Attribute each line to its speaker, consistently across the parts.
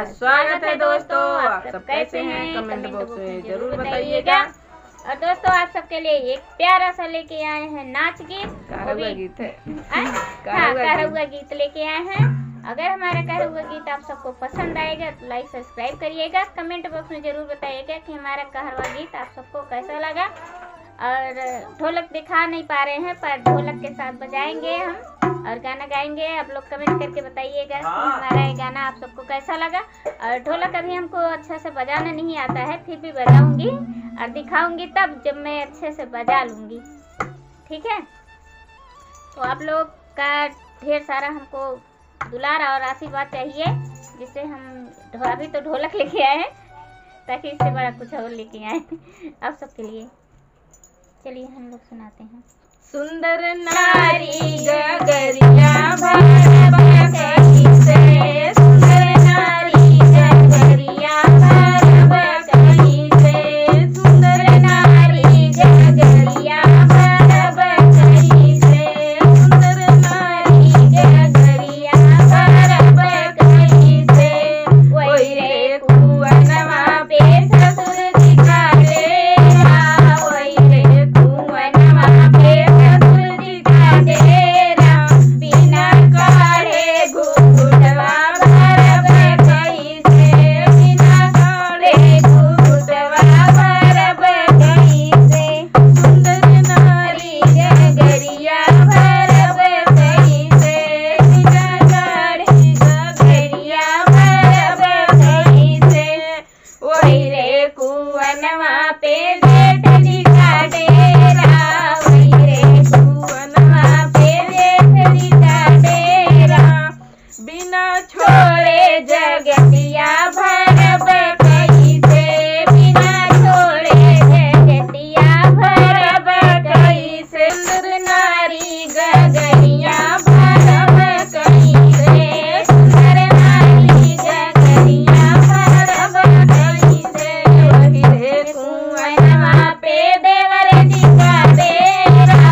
Speaker 1: स्वागत है दोस्तों। आप सब कैसे हैं कमेंट बॉक्स में जरूर बताइएगा।
Speaker 2: और दोस्तों आप सबके लिए एक प्यारा सा लेके आए हैं नाच गीत।
Speaker 1: कहा हुआ गीत है।
Speaker 2: कहा हुआ गीत लेके आए हैं। अगर हमारा कहा हुआ गीत आप सबको पसंद आएगा तो लाइक सब्सक्राइब करिएगा। कमेंट बॉक्स में जरूर बताइएगा कि हमारा कहा हुआ गीत आप सबको कैसा लगा। और ढोलक दिखा नहीं पा रहे हैं पर ढोलक के साथ बजाएंगे हम और गाना गाएंगे। आप लोग कमेंट करके बताइएगा कि हमारा ये गाना आप सबको कैसा लगा। और ढोलक अभी हमको अच्छा से बजाना नहीं आता है, फिर भी बजाऊंगी और दिखाऊंगी तब जब मैं अच्छे से बजा लूँगी। ठीक है, तो आप लोग का ढेर सारा हमको दुलार और आशीर्वाद चाहिए, जिससे हम अभी तो ढोलक लेके आए हैं ताकि इससे बड़ा कुछ और लेके आए आप सबके लिए। चलिए हम लोग सुनाते हैं।
Speaker 1: सुंदर नारी गगरिया भर कहीं से, सुंदर नारी गगरिया भर कहीं से, सुंदर नारी गगरिया भर कहीं से, सुंदर नारी गगरिया भर कहीं से, वही रे कुंवरवा पे ससुर दिखा डेरा, वही रे कुंवरवा पे ससुर दिखा डेरा, बिना काढ़े घुघुटवा भरब कहीं से, बिना काढ़े घुघुटवा भरब कहीं से, सुंदर नारी गगरिया भरब कहीं से, बिना काढ़े गगरिया भरब कहीं से, वही रे कुंवरवा पे जेठ दिखा डेरा, वही रे कुंवरवा पे जेठ दिखा डेरा, बिना छोड़े जगतिया भरब कहीं से, बिना छोड़े जगतिया भरब कहीं से, सुंदर नारी गगरिया भरब कहीं से, सुंदर नारी गगरिया भरब कहीं से, वही रे कुंवरवा पे देवर दिखा डेरा,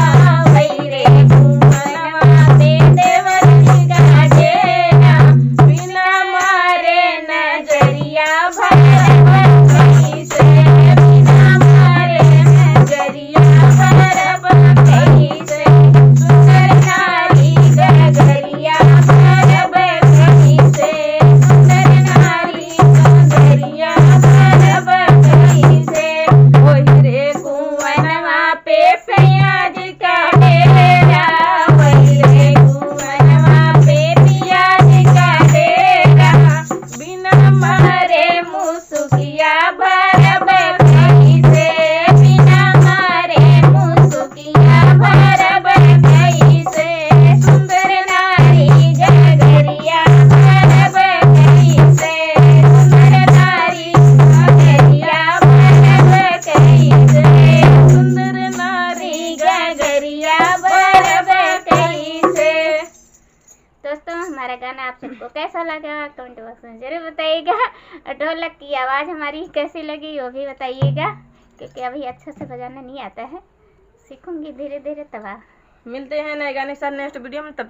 Speaker 1: वही रे कुंवरवा पे देवर दिखा डेरा, बिना मारे नजरिया भरब कहीं से, बिना मारे नजरिया भरब कहीं से, सुंदर नारी गगरिया भरब कहीं से, सुंदर नारी गगरिया भरब कहीं से, वही रे कुंवरवा पे पियाज का डेरा, वही रे कुंवरवा पे पियाज का डेरा, बिना मारे मुसुकिया भरब कहीं से, बिना मारे मुसुकिया भरब कहीं से, सुंदर नारी गगरिया भरब कहीं से, सुंदर नारी गगरिया भरब कहीं से, सुंदर नारी गगरिया भरब कहीं से।
Speaker 2: दोस्तों हमारा गाना आप सबको कैसा लगा कमेंट बॉक्स में जरूर बताइएगा। और ढोलक की आवाज़ हमारी कैसी लगी वो भी बताइएगा, क्योंकि अभी अच्छा से बजाना नहीं आता है, सीखूंगी धीरे धीरे तब।
Speaker 1: मिलते हैं नए गाने के साथ नेक्स्ट वीडियो में। तब